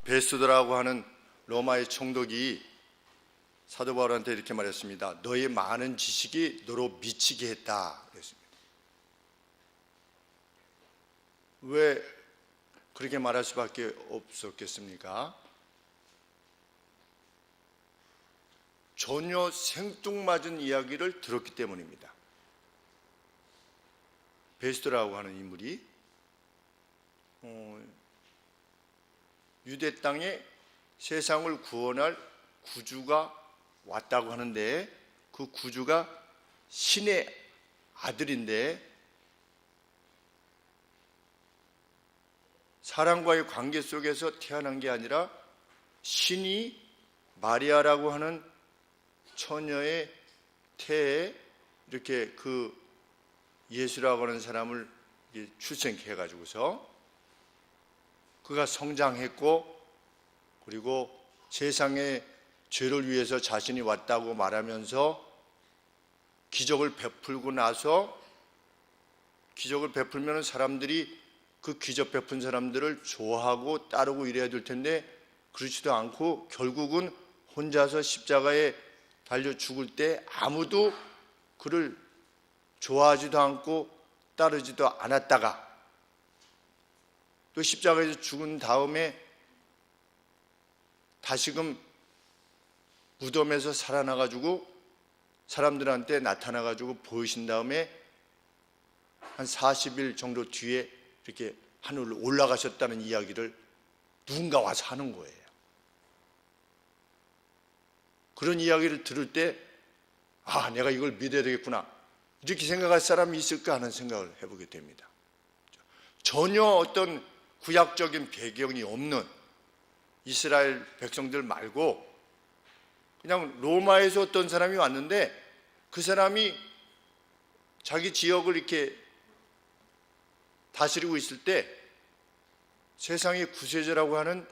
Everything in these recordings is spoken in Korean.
베스도라고 하는 로마의 총독이 사도 바울한테 이렇게 말했습니다. 너의 많은 지식이 너로 미치게 했다 그랬습니다. 왜 그렇게 말할 수밖에 없었겠습니까? 전혀 생뚱맞은 이야기를 들었기 때문입니다. 베스도라고 하는 인물이 유대 땅에 세상을 구원할 구주가 왔다고 하는데, 그 구주가 신의 아들인데 사람과의 관계 속에서 태어난 게 아니라 신이 마리아라고 하는 처녀의 태에 이렇게 그 예수라고 하는 사람을 출생해 가지고서 그가 성장했고, 그리고 세상의 죄를 위해서 자신이 왔다고 말하면서 기적을 베풀고 나서, 기적을 베풀면 사람들이 그 기적 베푼 사람들을 좋아하고 따르고 이래야 될 텐데 그렇지도 않고 결국은 혼자서 십자가에 달려 죽을 때 아무도 그를 좋아하지도 않고 따르지도 않았다가, 또 십자가에서 죽은 다음에 다시금 무덤에서 살아나가지고 사람들한테 나타나가지고 보이신 다음에 한 40일 정도 뒤에 이렇게 하늘로 올라가셨다는 이야기를 누군가 와서 하는 거예요. 그런 이야기를 들을 때 내가 이걸 믿어야 되겠구나 이렇게 생각할 사람이 있을까 하는 생각을 해보게 됩니다. 전혀 어떤 구약적인 배경이 없는 이스라엘 백성들 말고 그냥 로마에서 어떤 사람이 왔는데, 그 사람이 자기 지역을 이렇게 다스리고 있을 때 세상의 구세주라고 하는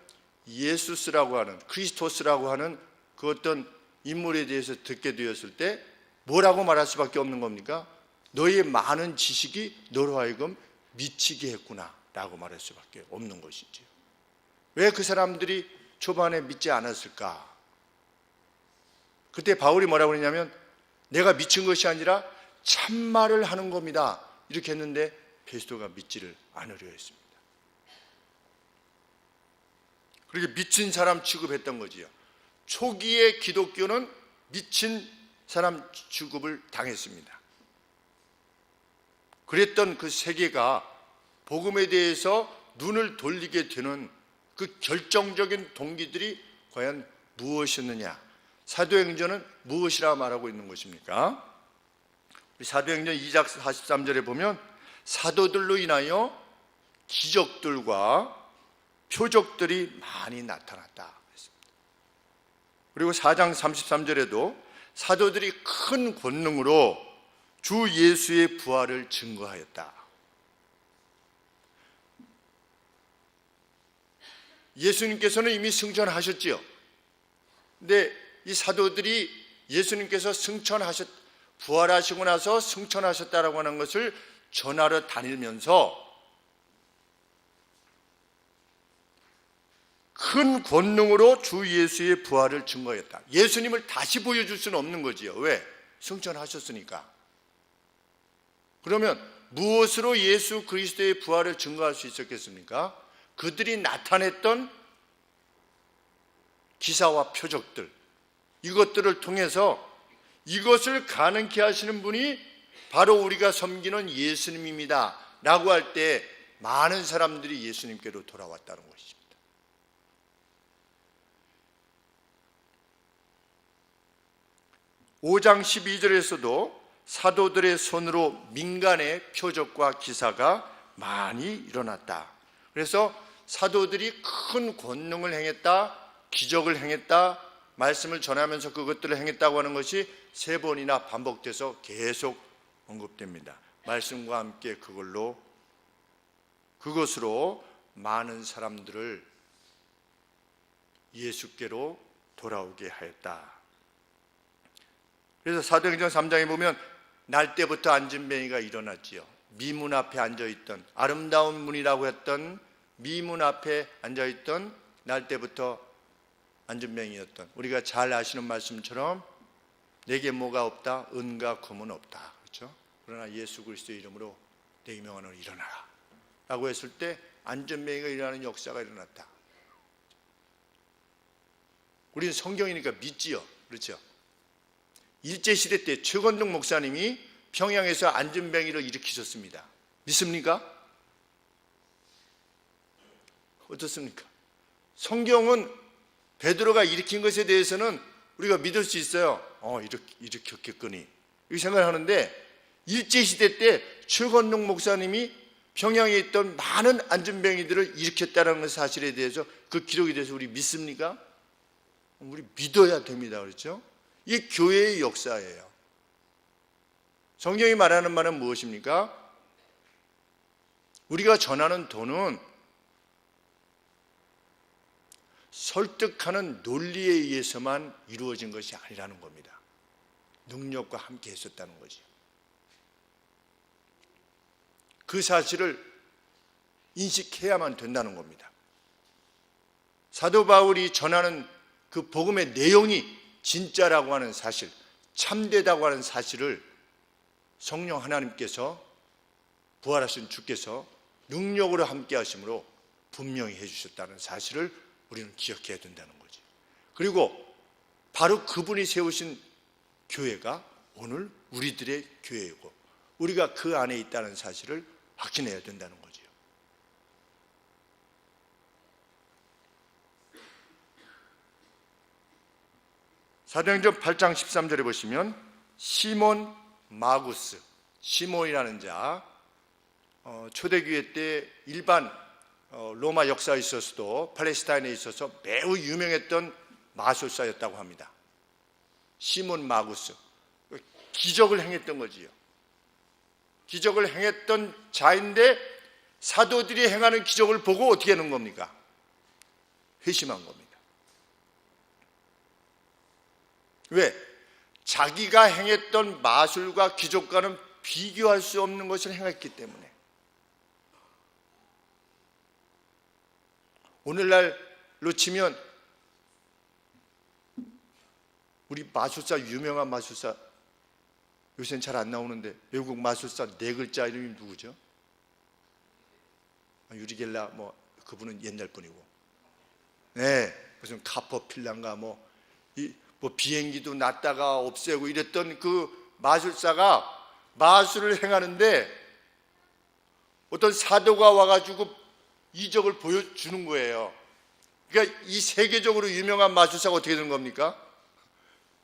예수스라고 하는, 크리스토스라고 하는 그 어떤 인물에 대해서 듣게 되었을 때 뭐라고 말할 수밖에 없는 겁니까? 너의 많은 지식이 너로 하여금 미치게 했구나 라고 말할 수밖에 없는 것이죠. 왜 그 사람들이 초반에 믿지 않았을까? 그때 바울이 뭐라고 그러냐면 내가 미친 것이 아니라 참말을 하는 겁니다 이렇게 했는데 베스도가 믿지를 않으려 했습니다. 그렇게 미친 사람 취급했던 거지요. 초기의 기독교는 미친 사람 취급을 당했습니다. 그랬던 그 세계가 복음에 대해서 눈을 돌리게 되는 그 결정적인 동기들이 과연 무엇이었느냐? 사도행전은 무엇이라 말하고 있는 것입니까? 사도행전 2장 43절에 보면 사도들로 인하여 기적들과 표적들이 많이 나타났다. 그리고 4장 33절에도 사도들이 큰 권능으로 주 예수의 부활을 증거하였다. 예수님께서는 이미 승천하셨지요. 근데 이 사도들이 예수님께서 부활하시고 나서 승천하셨다라고 하는 것을 전하러 다니면서 큰 권능으로 주 예수의 부활을 증거했다. 예수님을 다시 보여줄 수는 없는 거지요. 왜? 승천하셨으니까. 그러면 무엇으로 예수 그리스도의 부활을 증거할 수 있었겠습니까? 그들이 나타냈던 기사와 표적들, 이것들을 통해서 이것을 가능케 하시는 분이 바로 우리가 섬기는 예수님입니다 라고 할 때 많은 사람들이 예수님께로 돌아왔다는 것입니다. (5장 12절에서도) 사도들의 손으로 민간의 표적과 기사가 많이 일어났다. 그래서 사도들이 큰 권능을 행했다, 기적을 행했다, 말씀을 전하면서 그것들을 행했다고 하는 것이 3번이나 반복돼서 계속 언급됩니다. 말씀과 함께 그것으로 많은 사람들을 예수께로 돌아오게 하였다. 그래서 사도행전 3장에 보면 날 때부터 안진뱅이가 일어났지요. 미문 앞에 앉아있던, 아름다운 문이라고 했던 미문 앞에 앉아있던 날 때부터 안전병이었던, 우리가 잘 아시는 말씀처럼 내게 뭐가 없다? 은과 금은 없다. 그렇죠? 그러나 예수 그리스도의 이름으로 내 명하노니 일어나라 라고 했을 때 안전병이가 일어나는 역사가 일어났다. 우리는 성경이니까 믿지요. 그렇죠? 일제시대 때 최건동 목사님이 평양에서 안전병이를 일으키셨습니다. 믿습니까? 어떻습니까? 성경은 베드로가 일으킨 것에 대해서는 우리가 믿을 수 있어요. 일으켰겠거니 이렇게 생각하는데, 일제시대 때 최건동 목사님이 평양에 있던 많은 안전병이들을 일으켰다는 사실에 대해서, 그 기록에 대해서 우리 믿습니까? 우리 믿어야 됩니다. 그렇죠? 이게 교회의 역사예요. 성경이 말하는 말은 무엇입니까? 우리가 전하는 도는 설득하는 논리에 의해서만 이루어진 것이 아니라는 겁니다. 능력과 함께 했었다는 거죠. 그 사실을 인식해야만 된다는 겁니다. 사도 바울이 전하는 그 복음의 내용이 진짜라고 하는 사실, 참되다고 하는 사실을 성령 하나님께서, 부활하신 주께서 능력으로 함께 하심으로 분명히 해주셨다는 사실을 우리는 기억해야 된다는 거죠. 그리고 바로 그분이 세우신 교회가 오늘 우리들의 교회이고, 우리가 그 안에 있다는 사실을 확신해야 된다는 거죠. 사도행전 8장 13절에 보시면 시몬 마구스, 시몬이라는 자, 초대교회 때 일반 로마 역사에 있어서도 팔레스타인에 있어서 매우 유명했던 마술사였다고 합니다. 시몬 마구스, 기적을 행했던 거지요. 기적을 행했던 자인데 사도들이 행하는 기적을 보고 어떻게 하는 겁니까? 회심한 겁니다. 왜? 자기가 행했던 마술과 기적과는 비교할 수 없는 것을 행했기 때문에. 오늘날로 치면 우리 마술사, 유명한 마술사, 요새는 잘 안 나오는데 외국 마술사 4글자 이름이 누구죠? 유리겔라, 그분은 옛날 분이고, 무슨 카퍼필란가 비행기도 놨다가 없애고 이랬던 그 마술사가 마술을 행하는데 어떤 사도가 와가지고 이적을 보여주는 거예요. 그러니까 이 세계적으로 유명한 마술사가 어떻게 되는 겁니까?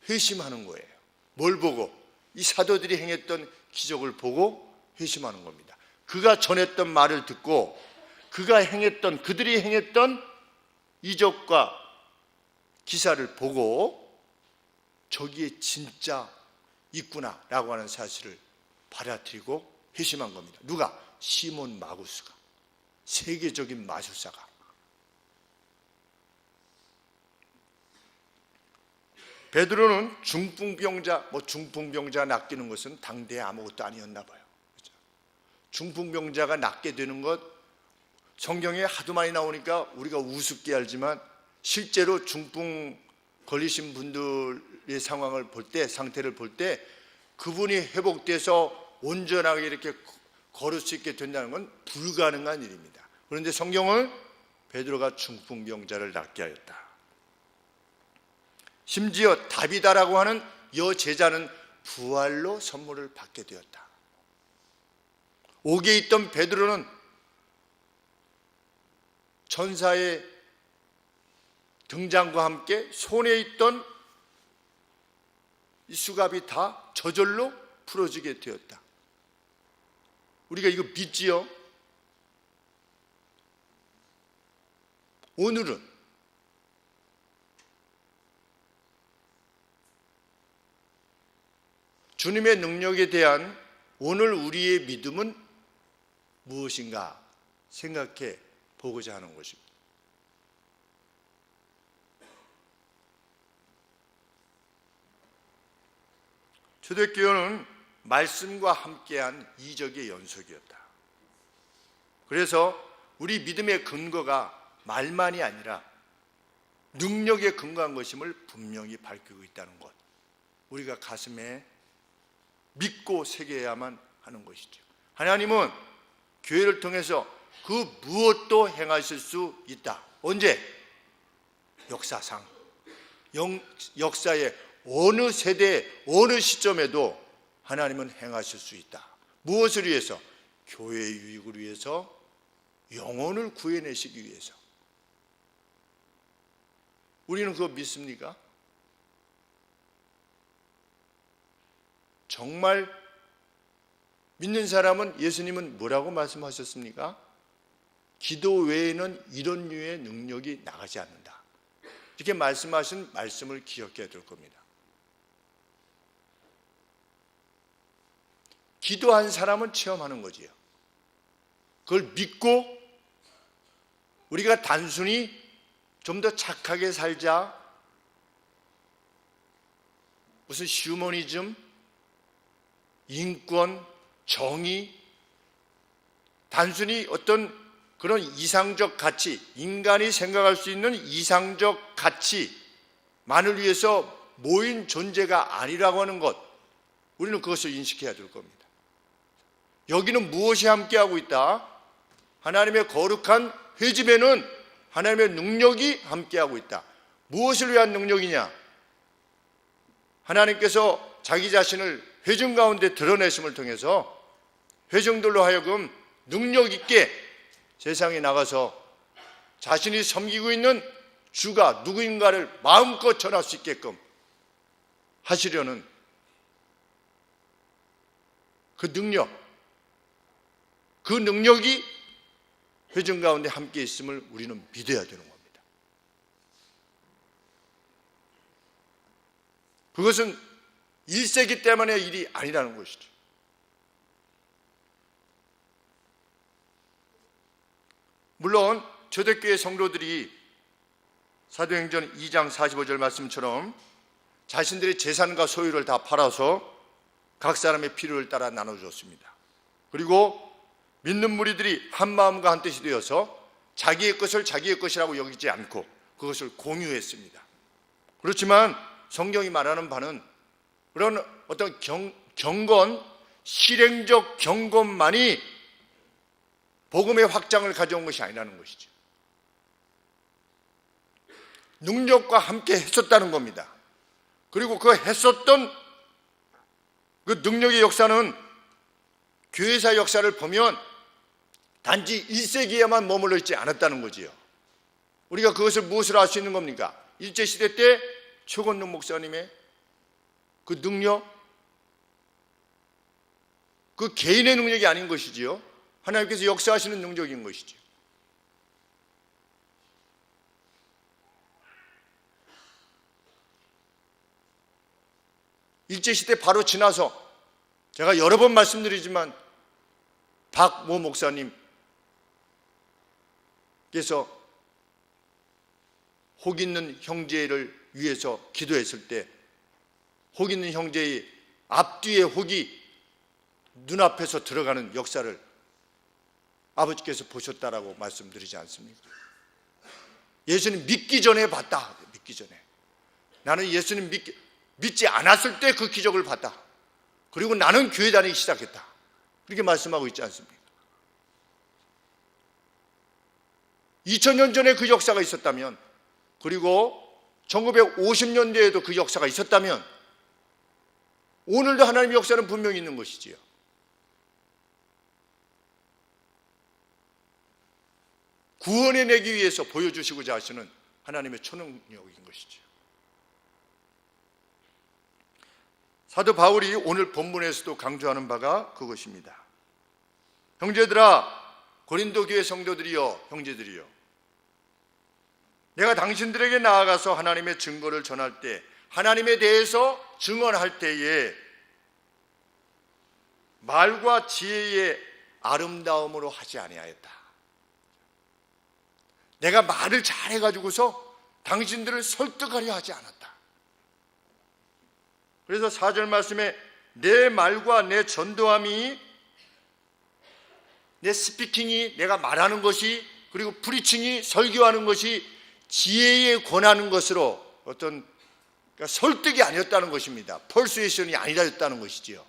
회심하는 거예요. 뭘 보고? 이 사도들이 행했던 기적을 보고 회심하는 겁니다. 그가 전했던 말을 듣고 그들이 행했던 이적과 기사를 보고 저기에 진짜 있구나 라고 하는 사실을 받아들이고 회심한 겁니다. 누가? 시몬 마구스가, 세계적인 마술사가. 베드로는 중풍병자 낚이는 것은 당대에 아무것도 아니었나 봐요. 그렇죠? 중풍병자가 낫게 되는 것, 성경에 하도 많이 나오니까 우리가 우습게 알지만 실제로 중풍 걸리신 분들의 상황을 볼 때, 상태를 볼 때 그분이 회복돼서 온전하게 이렇게 걸을 수 있게 된다는 건 불가능한 일입니다. 그런데 성경은 베드로가 중풍병자를 낫게 하였다. 심지어 다비다라고 하는 여제자는 부활로 선물을 받게 되었다. 옥에 있던 베드로는 천사의 등장과 함께 손에 있던 이 수갑이 다 저절로 풀어지게 되었다. 우리가 이거 믿지요? 오늘은 주님의 능력에 대한 오늘 우리의 믿음은 무엇인가 생각해 보고자 하는 것입니다. 초대교회는 말씀과 함께한 이적의 연속이었다. 그래서 우리 믿음의 근거가 말만이 아니라 능력에 근거한 것임을 분명히 밝히고 있다는 것, 우리가 가슴에 믿고 새겨야만 하는 것이죠. 하나님은 교회를 통해서 그 무엇도 행하실 수 있다. 언제? 역사상, 역사의 어느 세대, 어느 시점에도 하나님은 행하실 수 있다. 무엇을 위해서? 교회의 유익을 위해서, 영혼을 구해내시기 위해서. 우리는 그거 믿습니까? 정말 믿는 사람은, 예수님은 뭐라고 말씀하셨습니까? 기도 외에는 이런 류의 능력이 나가지 않는다. 이렇게 말씀하신 말씀을 기억해야 될 겁니다. 기도한 사람은 체험하는 거지요. 그걸 믿고 우리가 단순히 좀 더 착하게 살자, 무슨 휴머니즘, 인권, 정의, 단순히 어떤 그런 이상적 가치, 인간이 생각할 수 있는 이상적 가치만을 위해서 모인 존재가 아니라고 하는 것, 우리는 그것을 인식해야 될 겁니다. 여기는 무엇이 함께하고 있다? 하나님의 거룩한 회집에는 하나님의 능력이 함께하고 있다. 무엇을 위한 능력이냐? 하나님께서 자기 자신을 회중 가운데 드러내심을 통해서 회중들로 하여금 능력 있게 세상에 나가서 자신이 섬기고 있는 주가 누구인가를 마음껏 전할 수 있게끔 하시려는 그 능력, 그 능력이 회중 가운데 함께 있음을 우리는 믿어야 되는 겁니다. 그것은 1세기 때만의 일이 아니라는 것이죠. 물론 초대교회 성도들이 사도행전 2장 45절 말씀처럼 자신들의 재산과 소유를 다 팔아서 각 사람의 필요를 따라 나눠줬습니다. 그리고 믿는 무리들이 한 마음과 한 뜻이 되어서 자기의 것을 자기의 것이라고 여기지 않고 그것을 공유했습니다. 그렇지만 성경이 말하는 바는 그런 어떤 경건, 실행적 경건만이 복음의 확장을 가져온 것이 아니라는 것이죠. 능력과 함께 했었다는 겁니다. 그리고 그 했었던 그 능력의 역사는 교회사 역사를 보면 단지 1세기에만 머물러 있지 않았다는 거지요. 우리가 그것을 무엇으로 알 수 있는 겁니까? 일제시대 때 최권능 목사님의 그 능력, 그 개인의 능력이 아닌 것이지요. 하나님께서 역사하시는 능력인 것이죠. 일제시대 바로 지나서 제가 여러 번 말씀드리지만 박모 목사님께서 혹 있는 형제를 위해서 기도했을 때 혹 있는 형제의 앞뒤에 혹이 눈앞에서 들어가는 역사를 아버지께서 보셨다라고 말씀드리지 않습니까? 예수님 믿기 전에 봤다. 믿기 전에. 나는 예수님 믿지 않았을 때 그 기적을 봤다. 그리고 나는 교회 다니기 시작했다. 그렇게 말씀하고 있지 않습니까? 2000년 전에 그 역사가 있었다면, 그리고 1950년대에도 그 역사가 있었다면 오늘도 하나님의 역사는 분명히 있는 것이지요. 구원해내기 위해서 보여주시고자 하시는 하나님의 초능력인 것이죠. 사도 바울이 오늘 본문에서도 강조하는 바가 그것입니다. 형제들아, 고린도 교회 성도들이여, 형제들이여, 내가 당신들에게 나아가서 하나님의 증거를 전할 때, 하나님에 대해서 증언할 때에 말과 지혜의 아름다움으로 하지 아니하였다. 내가 말을 잘해가지고서 당신들을 설득하려 하지 않았다. 그래서 4절 말씀에 내 말과 내 전도함이, 내 스피킹이, 내가 말하는 것이, 그리고 프리칭이, 설교하는 것이 지혜에 권하는 것으로 어떤 그러니까 설득이 아니었다는 것입니다. 퍼수에이션이 아니라였다는 것이지요.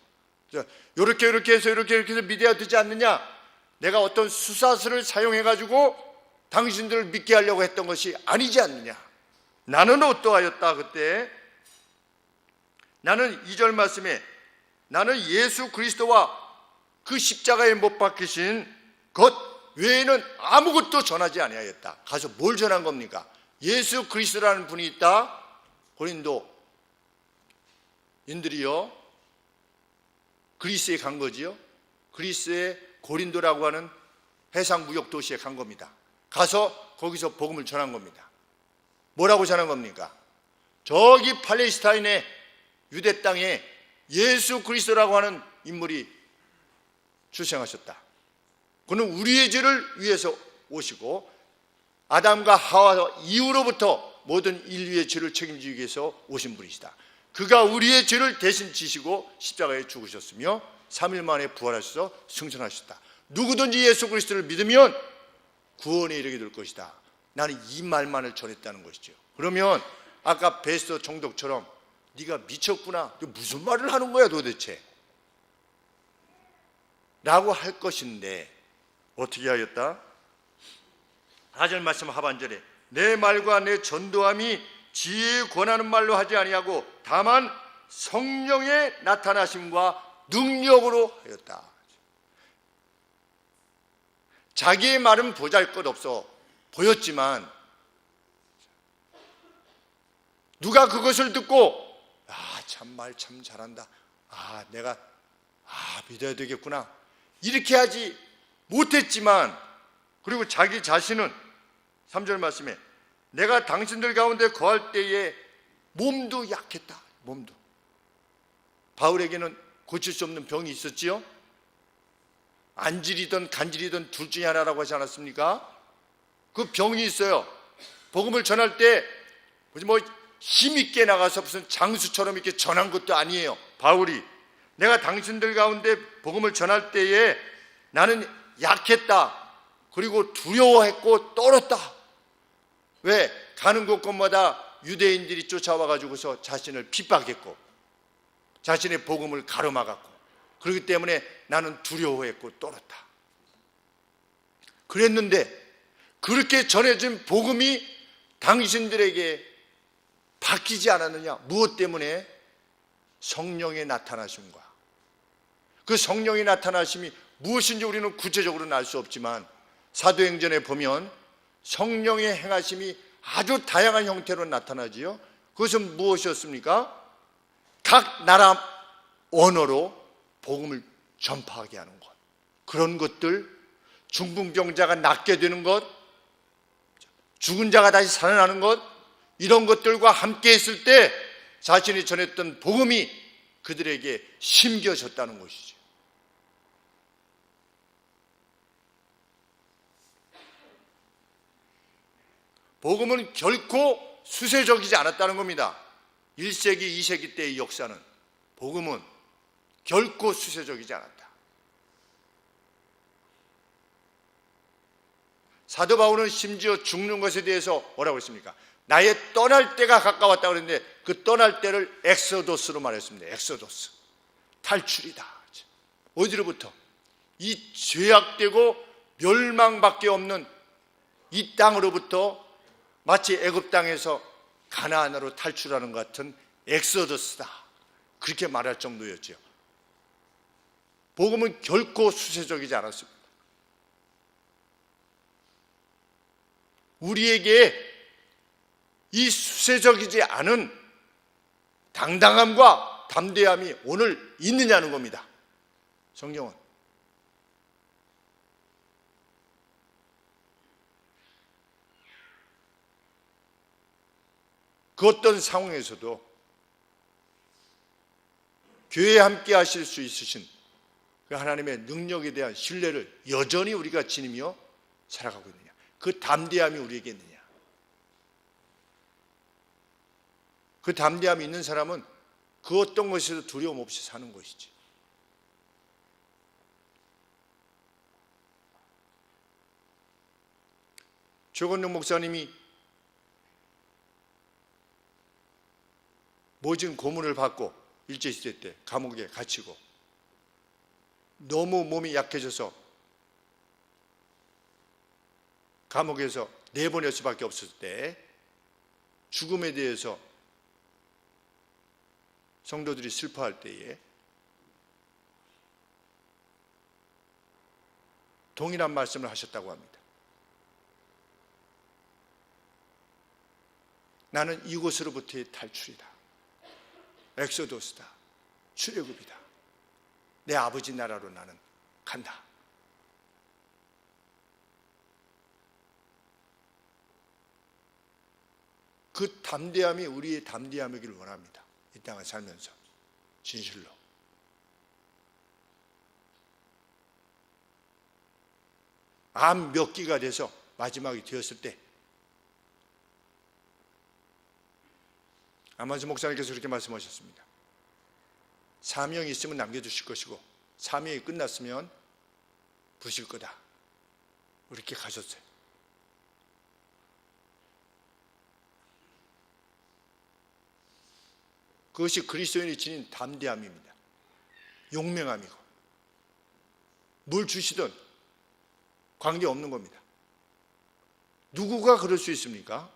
이렇게 해서 믿어야 되지 않느냐? 내가 어떤 수사수를 사용해 가지고 당신들을 믿게 하려고 했던 것이 아니지 않느냐? 나는 어떠하였다 그때? 나는 2절 말씀에 나는 예수 그리스도와 그 십자가에 못 박히신 것 외에는 아무것도 전하지 아니하였다. 가서 뭘 전한 겁니까? 예수 그리스도라는 분이 있다. 고린도인들이요, 그리스에 간 거지요. 그리스의 고린도라고 하는 해상무역 도시에 간 겁니다. 가서 거기서 복음을 전한 겁니다. 뭐라고 전한 겁니까? 저기 팔레스타인의 유대 땅에 예수 그리스도라고 하는 인물이 출생하셨다. 그는 우리의 죄를 위해서 오시고 아담과 하와 이후로부터 모든 인류의 죄를 책임지기 위해서 오신 분이시다. 그가 우리의 죄를 대신 지시고 십자가에 죽으셨으며 3일 만에 부활하셔서 승천하셨다. 누구든지 예수 그리스도를 믿으면 구원에 이르게 될 것이다. 나는 이 말만을 전했다는 것이죠. 그러면 아까 베스터 총독처럼 네가 미쳤구나, 무슨 말을 하는 거야 도대체? 라고 할 것인데 어떻게 하였다? 4절 말씀 하반절에 내 말과 내 전도함이 지혜에 권하는 말로 하지 아니하고 다만 성령의 나타나심과 능력으로 하였다. 자기의 말은 보잘것없어 보였지만 누가 그것을 듣고 참 말 참 잘한다, 내가 믿어야 되겠구나, 이렇게 하지 못했지만, 그리고 자기 자신은 3절 말씀에 내가 당신들 가운데 거할 때에 몸도 약했다. 몸도. 바울에게는 고칠 수 없는 병이 있었지요. 안질이든 간질이든 둘 중에 하나라고 하지 않았습니까? 그 병이 있어요. 복음을 전할 때 힘있게 나가서 무슨 장수처럼 이렇게 전한 것도 아니에요. 바울이 내가 당신들 가운데 복음을 전할 때에 나는 약했다. 그리고 두려워했고 떨었다. 왜? 가는 곳곳마다 유대인들이 쫓아와가지고서 자신을 핍박했고 자신의 복음을 가로막았고, 그렇기 때문에 나는 두려워했고 떨었다. 그랬는데 그렇게 전해진 복음이 당신들에게 바뀌지 않았느냐? 무엇 때문에? 성령의 나타나심과. 그 성령의 나타나심이 무엇인지 우리는 구체적으로는 알 수 없지만 사도행전에 보면 성령의 행하심이 아주 다양한 형태로 나타나지요. 그것은 무엇이었습니까? 각 나라 언어로 복음을 전파하게 하는 것, 그런 것들, 중풍병자가 낫게 되는 것, 죽은 자가 다시 살아나는 것, 이런 것들과 함께 했을 때 자신이 전했던 복음이 그들에게 심겨졌다는 것이죠. 복음은 결코 수세적이지 않았다는 겁니다. 1세기, 2세기 때의 역사는 복음은 결코 수세적이지 않았다. 사도 바울은 심지어 죽는 것에 대해서 뭐라고 했습니까? 나의 떠날 때가 가까웠다고 그랬는데 그 떠날 때를 엑소도스로 말했습니다. 엑소도스, 탈출이다. 어디로부터? 이 죄악되고 멸망밖에 없는 이 땅으로부터 마치 애굽 땅에서 가나안으로 탈출하는 것 같은 엑소더스다, 그렇게 말할 정도였죠. 복음은 결코 수세적이지 않았습니다. 우리에게 이 수세적이지 않은 당당함과 담대함이 오늘 있느냐는 겁니다. 성경은. 그 어떤 상황에서도 교회에 함께 하실 수 있으신 그 하나님의 능력에 대한 신뢰를 여전히 우리가 지니며 살아가고 있느냐, 그 담대함이 우리에게 있느냐. 그 담대함이 있는 사람은 그 어떤 것에도 두려움 없이 사는 것이지. 최건능 목사님이 모진 고문을 받고 일제시대 때 감옥에 갇히고 너무 몸이 약해져서 감옥에서 내보낼 수밖에 없을 때 죽음에 대해서 성도들이 슬퍼할 때에 동일한 말씀을 하셨다고 합니다. 나는 이곳으로부터의 탈출이다. 엑소도스다. 출애굽이다. 내 아버지 나라로 나는 간다. 그 담대함이 우리의 담대함이기를 원합니다. 이 땅을 살면서 진실로. 암 몇 기가 돼서 마지막이 되었을 때 안만수 목사님께서 그렇게 말씀하셨습니다. 사명이 있으면 남겨두실 것이고 사명이 끝났으면 부실 거다. 그렇게 가셨어요. 그것이 그리스도인이 지닌 담대함입니다. 용맹함이고 뭘 주시든 관계없는 겁니다. 누구가 그럴 수 있습니까?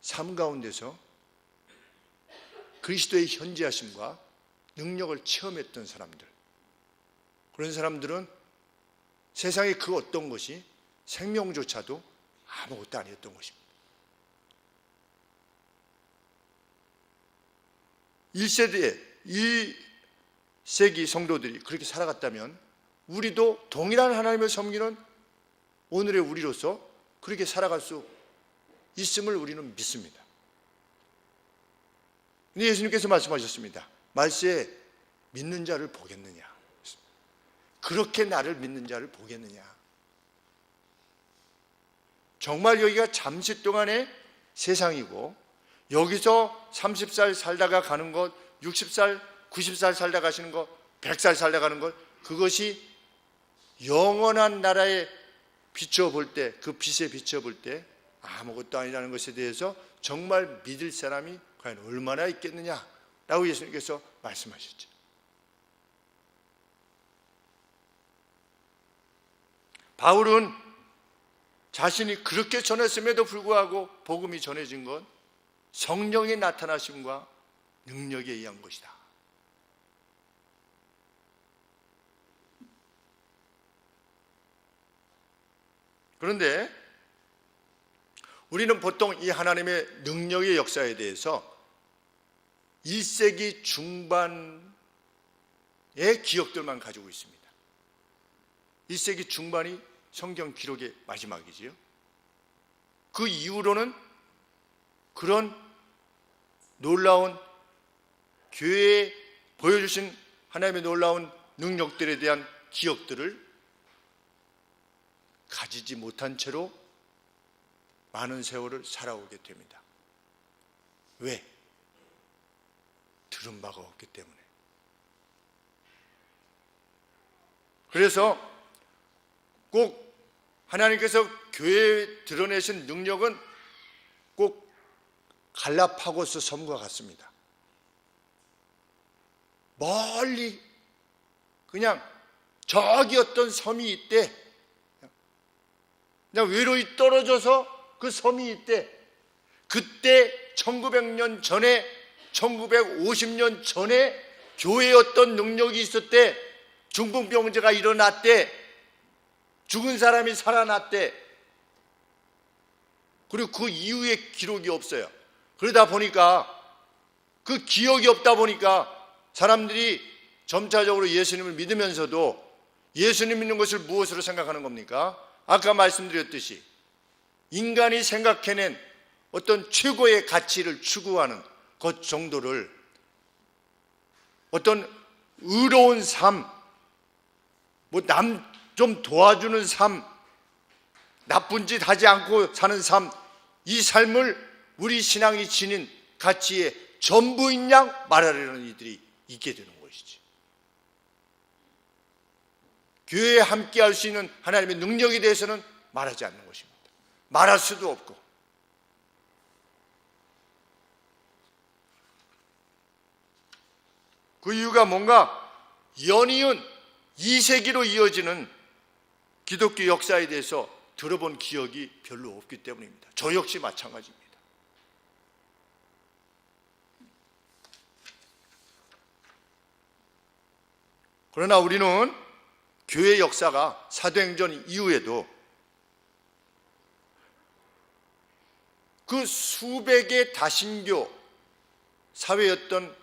삶 가운데서 그리스도의 현재하심과 능력을 체험했던 사람들, 그런 사람들은 세상의 그 어떤 것이 생명조차도 아무것도 아니었던 것입니다. 1세기의 1세기 성도들이 그렇게 살아갔다면 우리도 동일한 하나님을 섬기는 오늘의 우리로서 그렇게 살아갈 수 있음을 우리는 믿습니다. 근데 예수님께서 말씀하셨습니다. 말세에 믿는 자를 보겠느냐? 그렇게 나를 믿는 자를 보겠느냐? 정말 여기가 잠시 동안의 세상이고 여기서 30살 살다가 가는 것, 60살, 90살 살다 가시는 것, 100살 살다 가는 것, 그것이 영원한 나라에 비춰볼 때, 그 빛에 비춰볼 때 아무것도 아니라는 것에 대해서 정말 믿을 사람이 과연 얼마나 있겠느냐라고 예수님께서 말씀하셨죠. 바울은 자신이 그렇게 전했음에도 불구하고 복음이 전해진 건 성령의 나타나심과 능력에 의한 것이다. 그런데 우리는 보통 이 하나님의 능력의 역사에 대해서 1세기 중반의 기억들만 가지고 있습니다. 1세기 중반이 성경 기록의 마지막이지요. 그 이후로는 그런 놀라운 교회에 보여주신 하나님의 놀라운 능력들에 대한 기억들을 가지지 못한 채로 많은 세월을 살아오게 됩니다. 왜? 들은 바가 없기 때문에. 그래서 꼭 하나님께서 교회에 드러내신 능력은 꼭 갈라파고스 섬과 같습니다. 멀리 그냥 저기 어떤 섬이 있대. 그냥 외로이 떨어져서 그 섬이 있대. 그때 1900년 전에 1950년 전에 교회에 어떤 능력이 있었대. 중풍병자가 일어났대. 죽은 사람이 살아났대. 그리고 그 이후에 기록이 없어요. 그러다 보니까 그 기억이 없다 보니까 사람들이 점차적으로 예수님을 믿으면서도 예수님 믿는 것을 무엇으로 생각하는 겁니까? 아까 말씀드렸듯이 인간이 생각해낸 어떤 최고의 가치를 추구하는 것 정도를 어떤 의로운 삶, 뭐 남 좀 도와주는 삶, 나쁜 짓 하지 않고 사는 삶, 이 삶을 우리 신앙이 지닌 가치의 전부인 양 말하려는 이들이 있게 되는 것이지. 교회에 함께 할 수 있는 하나님의 능력에 대해서는 말하지 않는 것입니다. 말할 수도 없고. 그 이유가 뭔가 연이은 2세기로 이어지는 기독교 역사에 대해서 들어본 기억이 별로 없기 때문입니다. 저 역시 마찬가지입니다. 그러나 우리는 교회 역사가 사도행전 이후에도 그 수백의 다신교 사회였던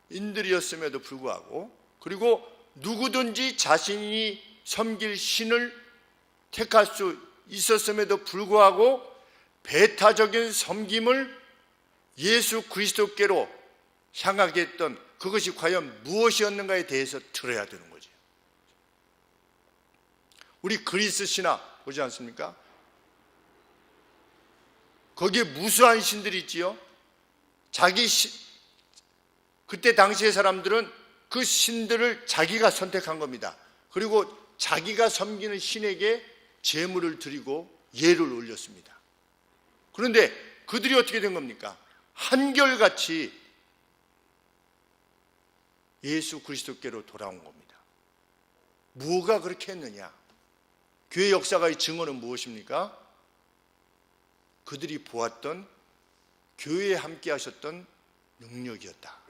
로마인들이었음에도 불구하고, 그리고 누구든지 자신이 섬길 신을 택할 수 있었음에도 불구하고 배타적인 섬김을 예수 그리스도께로 향하게 했던 그것이 과연 무엇이었는가에 대해서 들어야 되는 거죠. 우리 그리스 신화 보지 않습니까? 거기에 무수한 신들이 있지요. 그때 당시의 사람들은 그 신들을 자기가 선택한 겁니다. 그리고 자기가 섬기는 신에게 제물을 드리고 예를 올렸습니다. 그런데 그들이 어떻게 된 겁니까? 한결같이 예수 그리스도께로 돌아온 겁니다. 뭐가 그렇게 했느냐? 교회 역사가의 증언은 무엇입니까? 그들이 보았던, 교회에 함께 하셨던 능력이었다.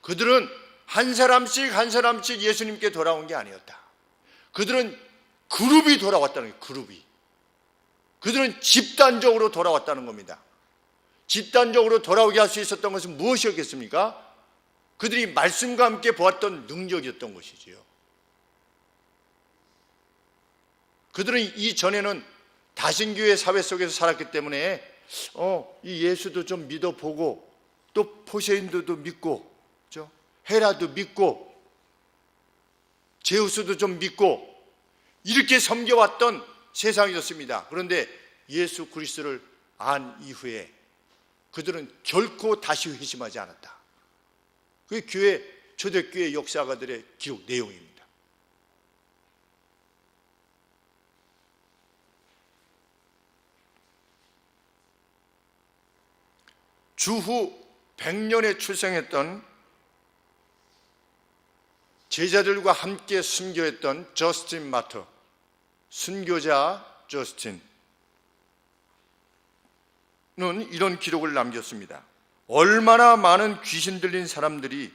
그들은 한 사람씩 예수님께 돌아온 게 아니었다. 그들은 그룹이 돌아왔다는 거예요. 그룹이. 그들은 집단적으로 돌아왔다는 겁니다. 집단적으로 돌아오게 할 수 있었던 것은 무엇이었겠습니까? 그들이 말씀과 함께 보았던 능력이었던 것이지요. 그들은 이전에는 다신교의 사회 속에서 살았기 때문에 이 예수도 좀 믿어보고, 또 포세인도도 믿고, 그렇죠? 헤라도 믿고, 제우스도 좀 믿고, 이렇게 섬겨왔던 세상이었습니다. 그런데 예수 그리스도를 안 이후에 그들은 결코 다시 회심하지 않았다. 그게 초대교회 역사가들의 기록 내용입니다. 주후 100년에 출생했던, 제자들과 함께 순교했던 저스틴 마터, 순교자 저스틴은 이런 기록을 남겼습니다. 얼마나 많은 귀신 들린 사람들이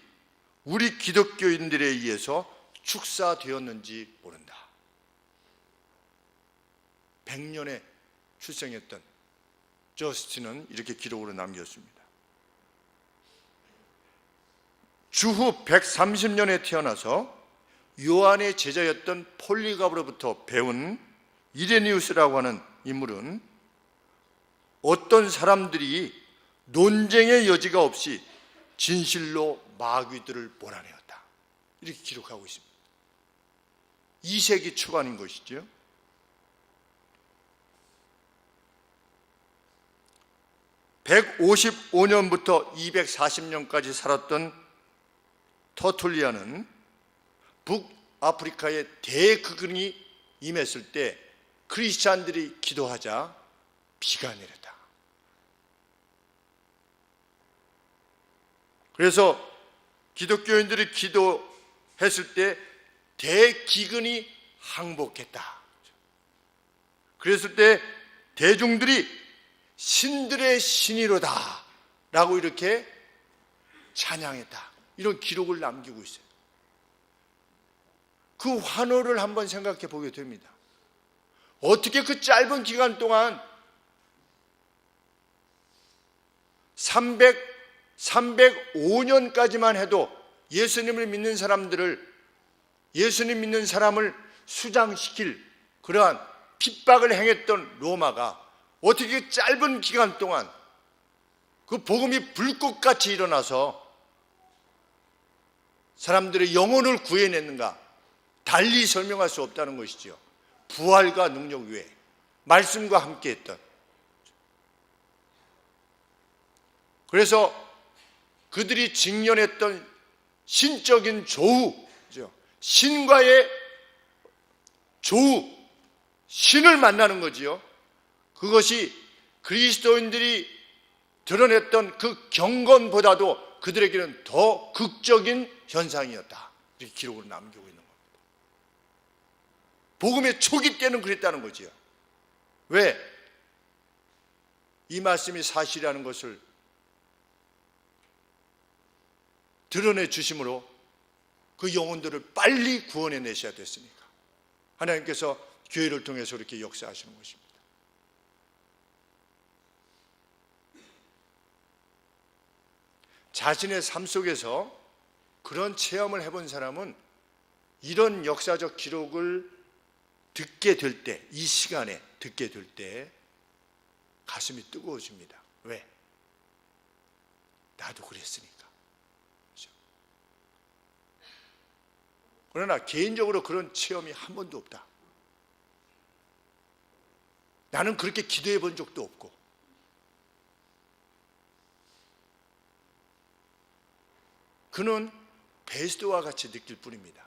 우리 기독교인들에 의해서 축사되었는지 모른다. 100년에 출생했던 저스틴은 이렇게 기록으로 남겼습니다. 주후 130년에 태어나서 요한의 제자였던 폴리갑으로부터 배운 이레니우스라고 하는 인물은 어떤 사람들이 논쟁의 여지가 없이 진실로 마귀들을 몰아내었다. 이렇게 기록하고 있습니다. 2세기 초반인 것이죠. (155년부터) (240년까지) 살았던 터툴리안은 북아프리카에 대극흥이 임했을 때 크리스찬들이 기도하자 비가 내렸다. 그래서 기독교인들이 기도했을 때 대기근이 항복했다. 그랬을 때 대중들이 신들의 신이로다 라고 이렇게 찬양했다. 이런 기록을 남기고 있어요. 그 환호를 한번 생각해 보게 됩니다. 어떻게 그 짧은 기간 동안 305년까지만 해도 예수님을 믿는 예수님 믿는 사람을 수장시킬 그러한 핍박을 행했던 로마가 어떻게 그 짧은 기간 동안 그 복음이 불꽃같이 일어나서 사람들의 영혼을 구해냈는가? 달리 설명할 수 없다는 것이죠. 부활과 능력 외에 말씀과 함께했던. 그래서 그들이 직면했던 신적인 조우, 신과의 조우, 신을 만나는 거지요. 그것이 그리스도인들이 드러냈던 그 경건보다도 그들에게는 더 극적인 현상이었다. 이렇게 기록으로 남기고 있는 겁니다. 복음의 초기 때는 그랬다는 거지요. 왜? 이 말씀이 사실이라는 것을 드러내 주심으로 그 영혼들을 빨리 구원해 내셔야 됐으니까 하나님께서 교회를 통해서 이렇게 역사하시는 것입니다. 자신의 삶 속에서 그런 체험을 해본 사람은 이런 역사적 기록을 듣게 될 때, 이 시간에 듣게 될 때 가슴이 뜨거워집니다. 왜? 나도 그랬으니까. 그렇죠? 그러나 개인적으로 그런 체험이 한 번도 없다. 나는 그렇게 기도해 본 적도 없고, 그는 베스트와 같이 느낄 뿐입니다.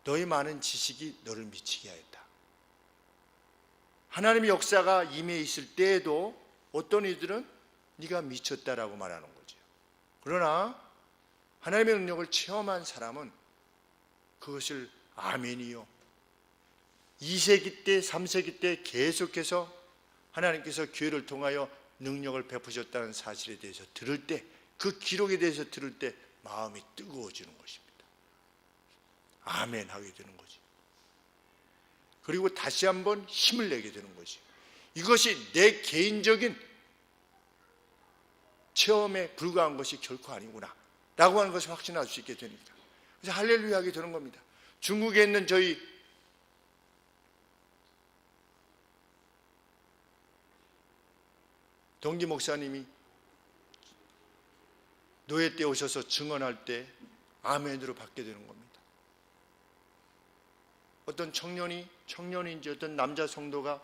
너의 많은 지식이 너를 미치게 하였다. 하나님의 역사가 임해 있을 때에도 어떤 이들은 네가 미쳤다라고 말하는 거죠. 그러나 하나님의 능력을 체험한 사람은 그것을 아멘이요, 2세기 때 3세기 때 계속해서 하나님께서 교회를 통하여 능력을 베푸셨다는 사실에 대해서 들을 때, 그 기록에 대해서 들을 때 마음이 뜨거워지는 것입니다. 아멘 하게 되는 거지. 그리고 다시 한번 힘을 내게 되는 거지. 이것이 내 개인적인 체험에 불과한 것이 결코 아니구나 라고 하는 것을 확신할 수 있게 되니까, 그래서 할렐루야 하게 되는 겁니다. 중국에 있는 저희 동기 목사님이 노예 때 오셔서 증언할 때 아멘으로 받게 되는 겁니다. 어떤 청년인지 어떤 남자 성도가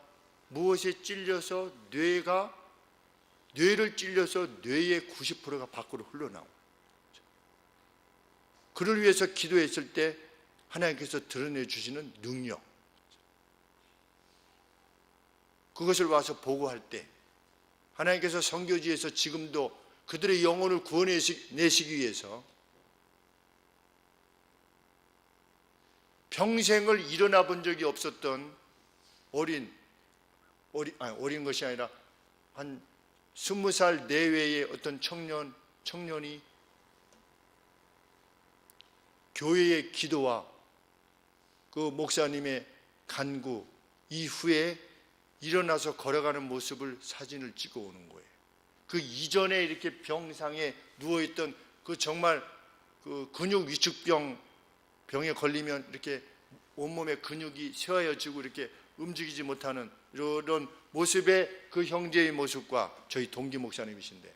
무엇에 찔려서 뇌를 찔려서 뇌의 90%가 밖으로 흘러나오고, 그를 위해서 기도했을 때 하나님께서 드러내 주시는 능력, 그것을 와서 보고할 때 하나님께서 선교지에서 지금도 그들의 영혼을 구원내시기 위해서 평생을 일어나 본 적이 없었던 어린 것이 아니라 한 20살 내외의 어떤 청년이 교회의 기도와 그 목사님의 간구 이후에 일어나서 걸어가는 모습을 사진을 찍어 오는 거예요. 그 이전에 이렇게 병상에 누워있던 그 정말 그 근육 위축병에 걸리면 이렇게 온몸에 근육이 쇠하여지고 이렇게 움직이지 못하는 이런 모습의 그 형제의 모습과 저희 동기 목사님이신데,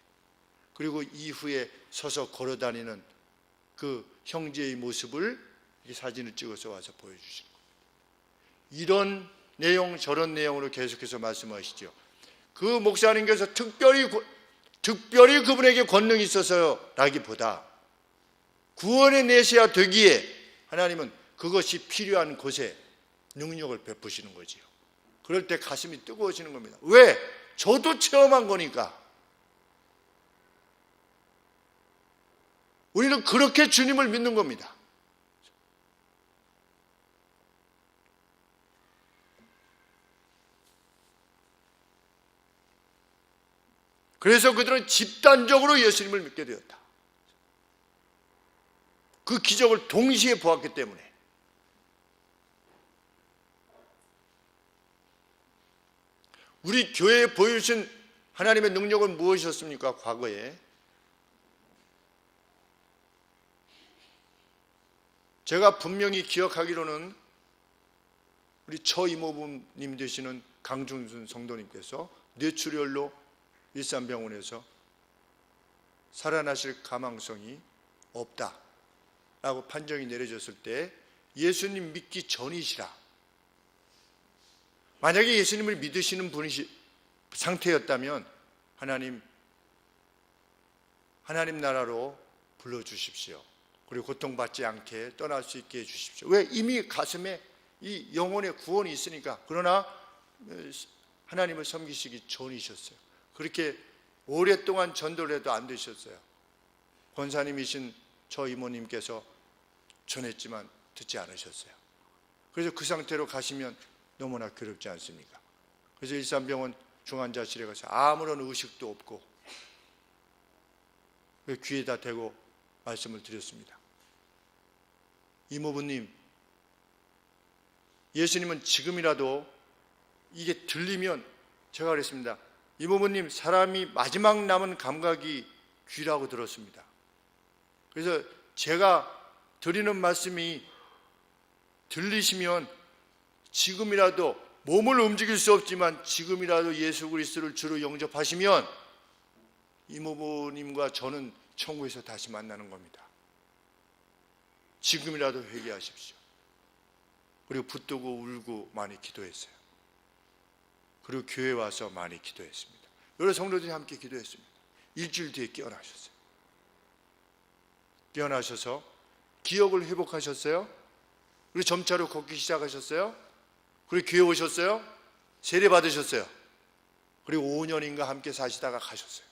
그리고 이후에 서서 걸어다니는 그 형제의 모습을 이 사진을 찍어서 와서 보여주신 겁니다. 이런 내용 저런 내용으로 계속해서 말씀하시죠. 그 목사님께서 특별히 그분에게 권능이 있어서라기보다 구원의 내세야 되기에 하나님은 그것이 필요한 곳에 능력을 베푸시는 거지요. 그럴 때 가슴이 뜨거워지는 겁니다. 왜? 저도 체험한 거니까. 우리는 그렇게 주님을 믿는 겁니다. 그래서 그들은 집단적으로 예수님을 믿게 되었다. 그 기적을 동시에 보았기 때문에. 우리 교회에 보여주신 하나님의 능력은 무엇이었습니까? 과거에 제가 분명히 기억하기로는 우리 처이모부님 되시는 강중순 성도님께서 뇌출혈로 일산병원에서 살아나실 가망성이 없다라고 판정이 내려졌을 때 예수님 믿기 전이시라, 만약에 예수님을 믿으시는 상태였다면 하나님 나라로 불러주십시오. 그리고 고통받지 않게 떠날 수 있게 해주십시오. 왜? 이미 가슴에 이 영혼의 구원이 있으니까. 그러나 하나님을 섬기시기 전이셨어요. 그렇게 오랫동안 전도를 해도 안 되셨어요. 권사님이신 저 이모님께서 전했지만 듣지 않으셨어요. 그래서 그 상태로 가시면 너무나 괴롭지 않습니까? 그래서 일산병원 중환자실에 가서 아무런 의식도 없고 귀에다 대고 말씀을 드렸습니다. 이모부님, 예수님은 지금이라도 이게 들리면, 제가 그랬습니다. 이모부님, 사람이 마지막 남은 감각이 귀라고 들었습니다. 그래서 제가 드리는 말씀이 들리시면 지금이라도, 몸을 움직일 수 없지만 지금이라도 예수 그리스도를 주로 영접하시면 이모부님과 저는 천국에서 다시 만나는 겁니다. 지금이라도 회개하십시오. 그리고 붙들고 울고 많이 기도했어요. 그리고 교회 와서 많이 기도했습니다. 여러 성도들이 함께 기도했습니다. 일주일 뒤에 깨어나셨어요. 깨어나셔서 기억을 회복하셨어요. 그리고 점차로 걷기 시작하셨어요. 그리고 교회 오셨어요. 세례 받으셨어요. 그리고 5년인가 함께 사시다가 가셨어요.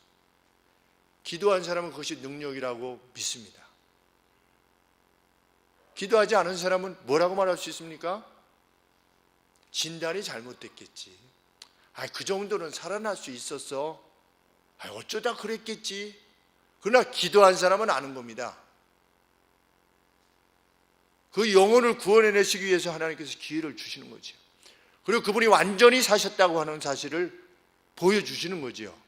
기도한 사람은 그것이 능력이라고 믿습니다. 기도하지 않은 사람은 뭐라고 말할 수 있습니까? 진단이 잘못됐겠지. 그 정도는 살아날 수 있었어. 어쩌다 그랬겠지. 그러나 기도한 사람은 아는 겁니다. 그 영혼을 구원해내시기 위해서 하나님께서 기회를 주시는 거죠. 그리고 그분이 완전히 사셨다고 하는 사실을 보여주시는 거죠.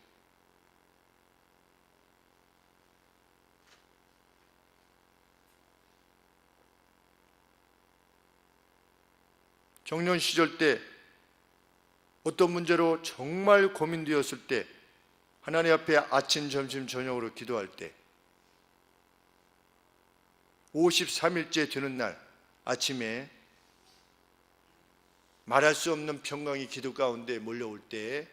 청년 시절 때 어떤 문제로 정말 고민되었을 때 하나님 앞에 아침, 점심, 저녁으로 기도할 때 53일째 되는 날 아침에 말할 수 없는 평강이 기도 가운데 몰려올 때,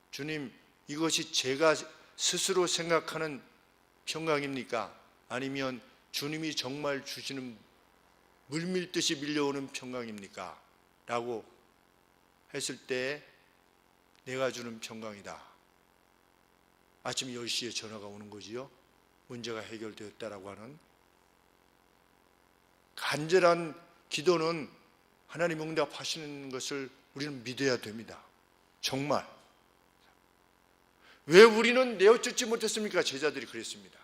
주님, 이것이 제가 스스로 생각하는 평강입니까? 아니면 주님이 정말 주시는 물밀듯이 밀려오는 평강입니까? 라고 했을 때 내가 주는 평강이다. 아침 10시에 전화가 오는 거지요. 문제가 해결되었다라고 하는 간절한 기도는 하나님 응답하시는 것을 우리는 믿어야 됩니다. 정말. 왜 우리는 내어쫓지 못했습니까? 제자들이 그랬습니다.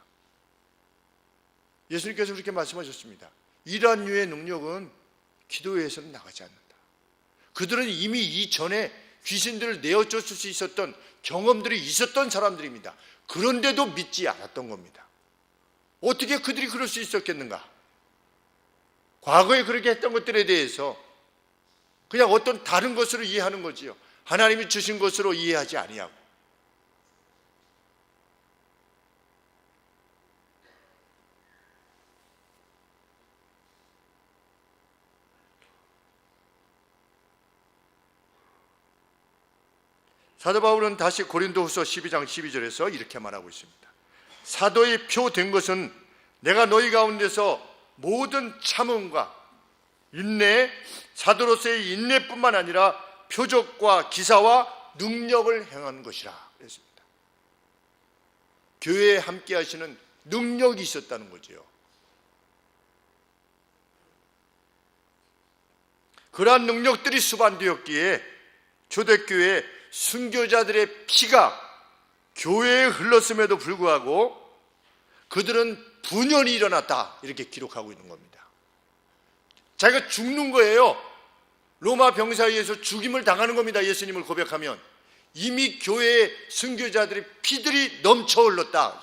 예수님께서 그렇게 말씀하셨습니다. 이러한 류의 능력은 기도회에서는 나가지 않는다. 그들은 이미 이전에 귀신들을 내어쫓을 수 있었던 경험들이 있었던 사람들입니다. 그런데도 믿지 않았던 겁니다. 어떻게 그들이 그럴 수 있었겠는가? 과거에 그렇게 했던 것들에 대해서 그냥 어떤 다른 것으로 이해하는 거지요. 하나님이 주신 것으로 이해하지 아니하고. 사도 바울은 다시 고린도후서 12장 12절에서 이렇게 말하고 있습니다. 사도의 표 된 것은 내가 너희 가운데서 모든 참음과 인내, 사도로서의 인내뿐만 아니라 표적과 기사와 능력을 행한 것이라 그랬습니다. 교회에 함께 하시는 능력이 있었다는 거지요. 그러한 능력들이 수반되었기에 초대교회 순교자들의 피가 교회에 흘렀음에도 불구하고 그들은 분연히 일어났다, 이렇게 기록하고 있는 겁니다. 자기가 죽는 거예요. 로마 병사에 의해서 죽임을 당하는 겁니다. 예수님을 고백하면 이미 교회의 순교자들의 피들이 넘쳐 흘렀다,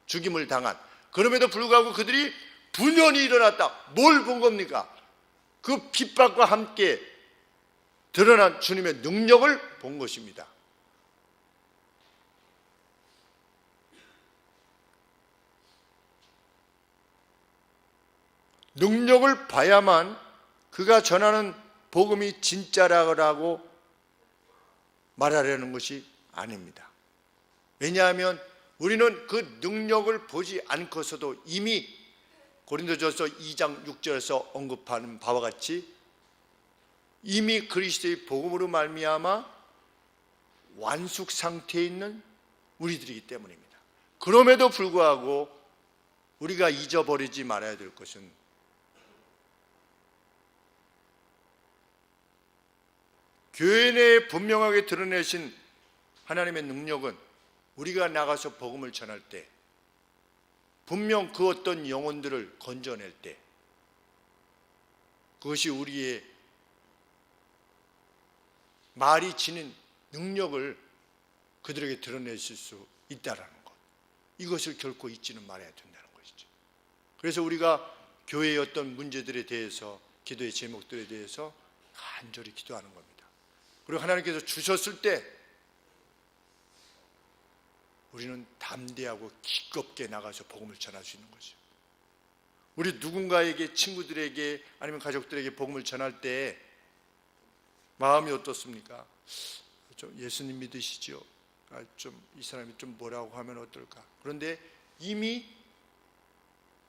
죽임을 당한. 그럼에도 불구하고 그들이 분연히 일어났다. 뭘 본 겁니까? 그 핍박과 함께 드러난 주님의 능력을 본 것입니다. 능력을 봐야만 그가 전하는 복음이 진짜라고 말하려는 것이 아닙니다. 왜냐하면 우리는 그 능력을 보지 않고서도 이미 고린도전서 2장 6절에서 언급하는 바와 같이 이미 그리스도의 복음으로 말미암아 완숙 상태에 있는 우리들이기 때문입니다. 그럼에도 불구하고 우리가 잊어버리지 말아야 될 것은 교회 내에 분명하게 드러내신 하나님의 능력은 우리가 나가서 복음을 전할 때, 분명 그 어떤 영혼들을 건져낼 때, 그것이 우리의 말이 지닌 능력을 그들에게 드러내실 수 있다는 것, 이것을 결코 잊지는 말아야 된다는 것이죠. 그래서 우리가 교회의 어떤 문제들에 대해서, 기도의 제목들에 대해서 간절히 기도하는 겁니다. 그리고 하나님께서 주셨을 때 우리는 담대하고 기껍게 나가서 복음을 전할 수 있는 거죠. 우리 누군가에게, 친구들에게 아니면 가족들에게 복음을 전할 때 마음이 어떻습니까? 좀 예수님 믿으시죠? 좀 이 사람이 좀 뭐라고 하면 어떨까? 그런데 이미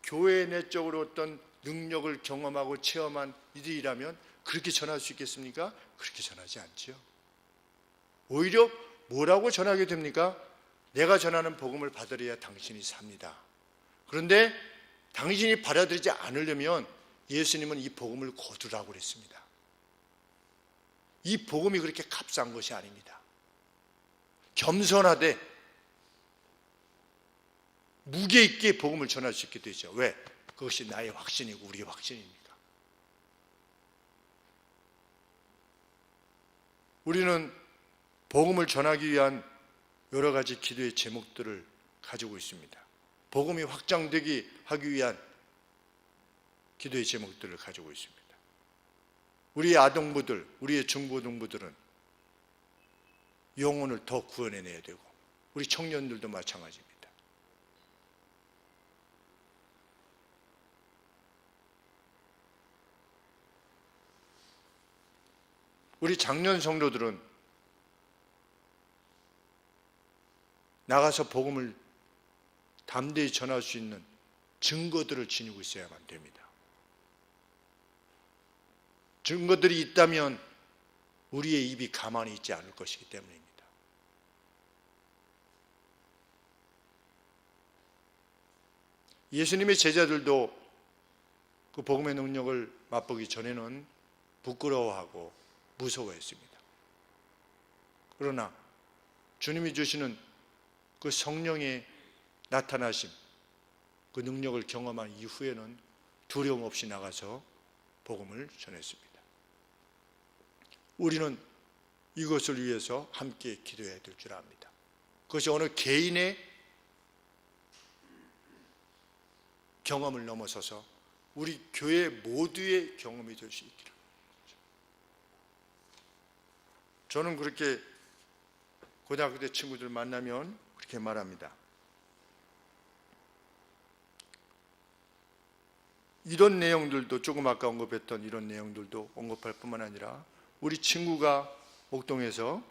교회 내적으로 어떤 능력을 경험하고 체험한 이들이라면 그렇게 전할 수 있겠습니까? 그렇게 전하지 않죠. 오히려 뭐라고 전하게 됩니까? 내가 전하는 복음을 받으려야 당신이 삽니다. 그런데 당신이 받아들이지 않으려면 예수님은 이 복음을 거두라고 그랬습니다. 이 복음이 그렇게 값싼 것이 아닙니다. 겸손하되 무게 있게 복음을 전할 수 있게 되죠. 왜? 그것이 나의 확신이고 우리의 확신이니까. 우리는 복음을 전하기 위한 여러 가지 기도의 제목들을 가지고 있습니다. 복음이 확장되게 하기 위한 기도의 제목들을 가지고 있습니다. 우리의 아동부들, 우리의 중고등부들은 영혼을 더 구원해내야 되고, 우리 청년들도 마찬가지입니다. 우리 장년 성도들은 나가서 복음을 담대히 전할 수 있는 증거들을 지니고 있어야만 됩니다. 증거들이 있다면 우리의 입이 가만히 있지 않을 것이기 때문입니다. 예수님의 제자들도 그 복음의 능력을 맛보기 전에는 부끄러워하고 무서워했습니다. 그러나 주님이 주시는 그 성령의 나타나심, 그 능력을 경험한 이후에는 두려움 없이 나가서 복음을 전했습니다. 우리는 이것을 위해서 함께 기도해야 될 줄 압니다. 그것이 어느 개인의 경험을 넘어서서 우리 교회 모두의 경험이 될 수 있기를. 저는 그렇게 고등학교 때 친구들 만나면 그렇게 말합니다. 이런 내용들도, 조금 아까 언급했던 이런 내용들도 언급할 뿐만 아니라 우리 친구가 목동에서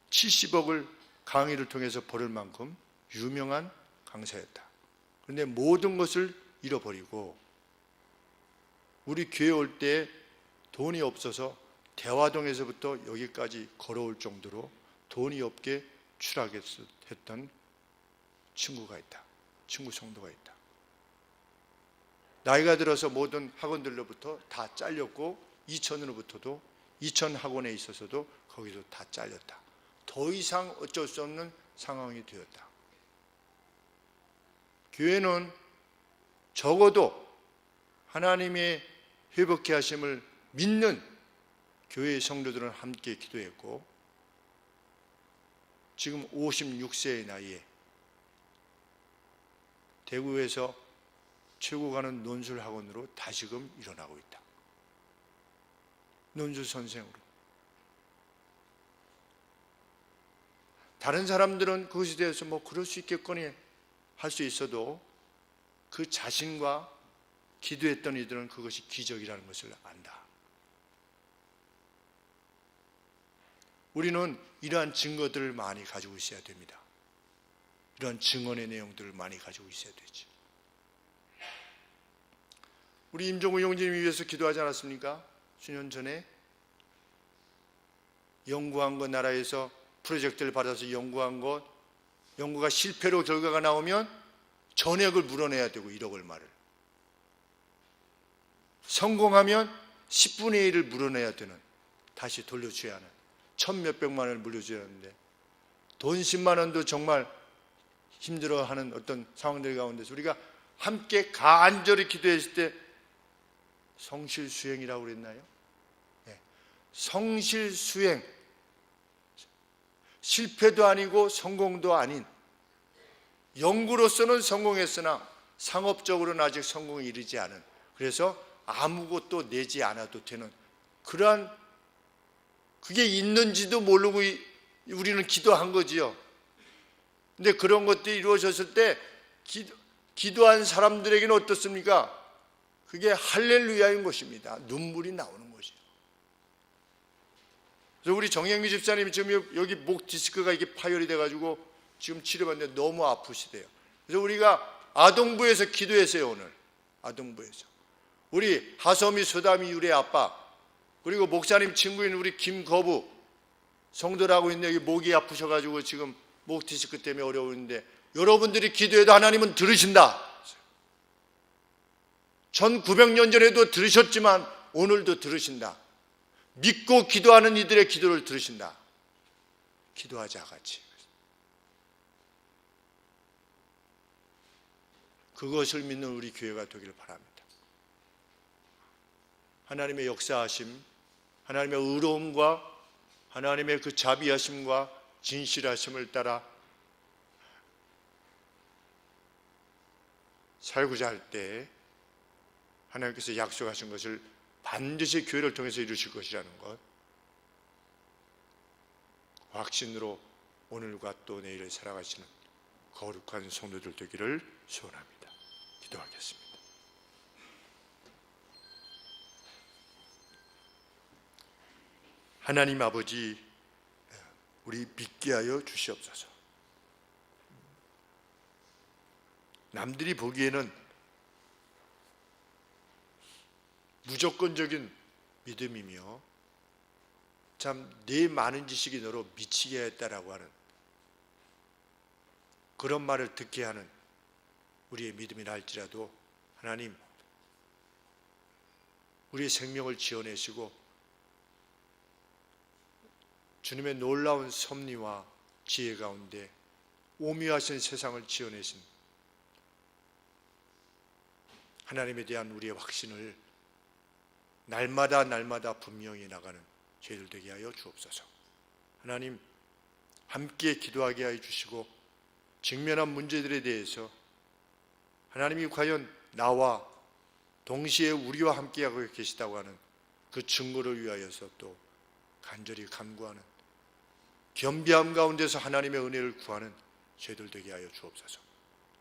70억을 강의를 통해서 벌을 만큼 유명한 강사였다. 그런데 모든 것을 잃어버리고 우리 교회 올 때 돈이 없어서 대화동에서부터 여기까지 걸어올 정도로 돈이 없게 추락했던 친구가 있다. 친구 성도가 있다. 나이가 들어서 모든 학원들로부터 다 잘렸고 이천으로부터도 이천 학원에 있어서도 거기서 다 잘렸다. 더 이상 어쩔 수 없는 상황이 되었다. 교회는 적어도 하나님의 회복케 하심을 믿는 교회의 성도들은 함께 기도했고, 지금 56세의 나이에 대구에서 최고 가는 논술 학원으로 다시금 일어나고 있다. 논술 선생으로. 다른 사람들은 그것에 대해서 뭐 그럴 수 있겠거니 할 수 있어도 그 자신과 기도했던 이들은 그것이 기적이라는 것을 안다. 우리는 이러한 증거들을 많이 가지고 있어야 됩니다. 이러한 증언의 내용들을 많이 가지고 있어야 되죠. 우리 임종우 형제님을 위해서 기도하지 않았습니까? 수년 전에 연구한 것, 나라에서 프로젝트를 받아서 연구한 것, 연구가 실패로 결과가 나오면 전액을 물어내야 되고 1억 얼마를. 성공하면 10분의 1을 물어내야 되는, 다시 돌려줘야 하는, 1,000몇백만 원을 물려줘야 하는데 돈 10만 원도 정말 힘들어하는 어떤 상황들 가운데서 우리가 함께 간절히 기도했을 때 성실수행이라고 그랬나요? 네. 성실수행, 실패도 아니고 성공도 아닌, 연구로서는 성공했으나 상업적으로는 아직 성공에 이르지 않은, 그래서 아무것도 내지 않아도 되는 그러한, 그게 있는지도 모르고 우리는 기도한 거지요. 근데 그런 것들이 이루어졌을 때 기도한 사람들에게는 어떻습니까? 그게 할렐루야인 것입니다. 눈물이 나오는 것이죠. 그래서 우리 정영규 집사님이 지금 여기 목 디스크가 이게 파열이 돼가지고 지금 치료받는데 너무 아프시대요. 그래서 우리가 아동부에서 기도했어요. 오늘 아동부에서 우리 하섬이 소담이 유래 아빠, 그리고 목사님 친구인 우리 김거부 성도라고 있는데 여기 목이 아프셔가지고 지금 목 디스크 때문에 어려운데 여러분들이 기도해도 하나님은 들으신다. 1900년 전에도 들으셨지만 오늘도 들으신다. 믿고 기도하는 이들의 기도를 들으신다. 기도하자 같이. 그것을 믿는 우리 교회가 되기를 바랍니다. 하나님의 역사하심, 하나님의 의로움과 하나님의 그 자비하심과 진실하심을 따라 살고자 할 때 하나님께서 약속하신 것을 반드시 교회를 통해서 이루실 것이라는 것, 확신으로 오늘과 또 내일을 살아가시는 거룩한 성도들 되기를 소원합니다. 기도하겠습니다. 하나님 아버지, 우리 믿게 하여 주시옵소서. 남들이 보기에는 무조건적인 믿음이며 참 내 많은 지식이 너로 미치게 했다라고 하는 그런 말을 듣게 하는 우리의 믿음이라 할지라도 하나님, 우리의 생명을 지어내시고 주님의 놀라운 섭리와 지혜 가운데 오묘하신 세상을 지어내신 하나님에 대한 우리의 확신을 날마다 분명히 나가는 저희들 되게 하여 주옵소서. 하나님, 함께 기도하게 하여 주시고 직면한 문제들에 대해서 하나님이 과연 나와 동시에 우리와 함께하고 계시다고 하는 그 증거를 위하여서 또 간절히 간구하는 겸비함 가운데서 하나님의 은혜를 구하는 저희들 되게 하여 주옵소서.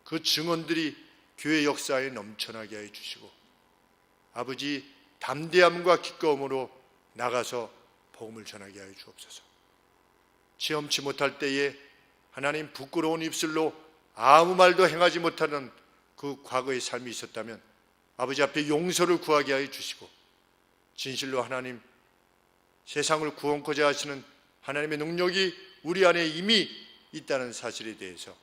그 증언들이 교회 역사에 넘쳐나게 하여 주시고 아버지, 담대함과 기꺼움으로 나가서 복음을 전하게 하여 주옵소서. 체험치 못할 때에 하나님 부끄러운 입술로 아무 말도 행하지 못하는 그 과거의 삶이 있었다면 아버지 앞에 용서를 구하게 하여 주시고 진실로 하나님, 세상을 구원코자 하시는 하나님의 능력이 우리 안에 이미 있다는 사실에 대해서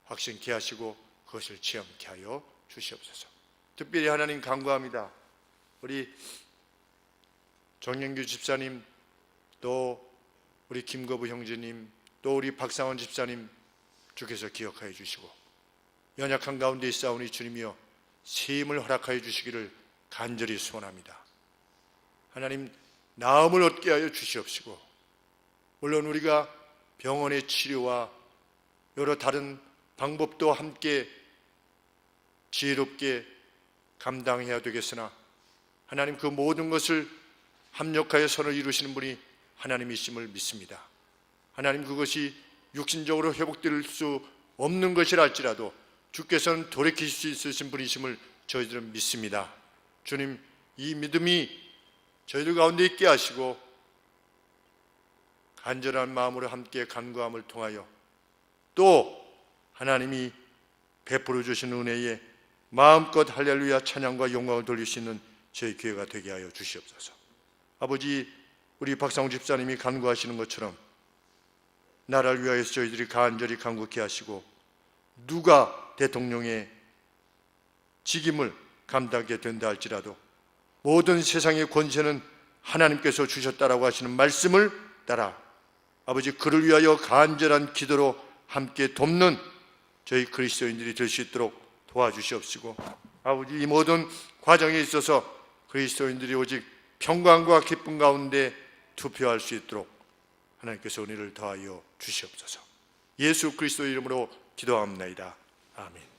확신케 하시고 그것을 체험케 하여 주시옵소서. 특별히 하나님 간구합니다. 우리 정영규 집사님, 또 우리 김거부 형제님, 또 우리 박상원 집사님 주께서 기억하여 주시고 연약한 가운데 있사오니 주님이여 세임을 허락하여 주시기를 간절히 소원합니다. 하나님, 나음을 얻게 하여 주시옵시고 물론 우리가 병원의 치료와 여러 다른 방법도 함께 지혜롭게 감당해야 되겠으나 하나님, 그 모든 것을 합력하여 선을 이루시는 분이 하나님이심을 믿습니다. 하나님, 그것이 육신적으로 회복될 수 없는 것이라 할지라도 주께서는 돌이키실 수 있으신 분이심을 저희들은 믿습니다. 주님, 이 믿음이 저희들 가운데 있게 하시고 간절한 마음으로 함께 간구함을 통하여 또 하나님이 베풀어 주신 은혜에 마음껏 할렐루야 찬양과 영광을 돌릴 수 있는 저희 교회가 되게 하여 주시옵소서. 아버지, 우리 박상우 집사님이 간구하시는 것처럼 나라를 위하여서 저희들이 간절히 간구케 하시고 누가 대통령의 직임을 감당하게 된다 할지라도 모든 세상의 권세는 하나님께서 주셨다라고 하시는 말씀을 따라 아버지 그를 위하여 간절한 기도로 함께 돕는 저희 그리스도인들이 될 수 있도록 도와주시옵시고 아버지 이 모든 과정에 있어서 그리스도인들이 오직 평강과 기쁨 가운데 투표할 수 있도록 하나님께서 은혜를 더하여 주시옵소서. 예수 그리스도 이름으로 기도합니다. 아멘.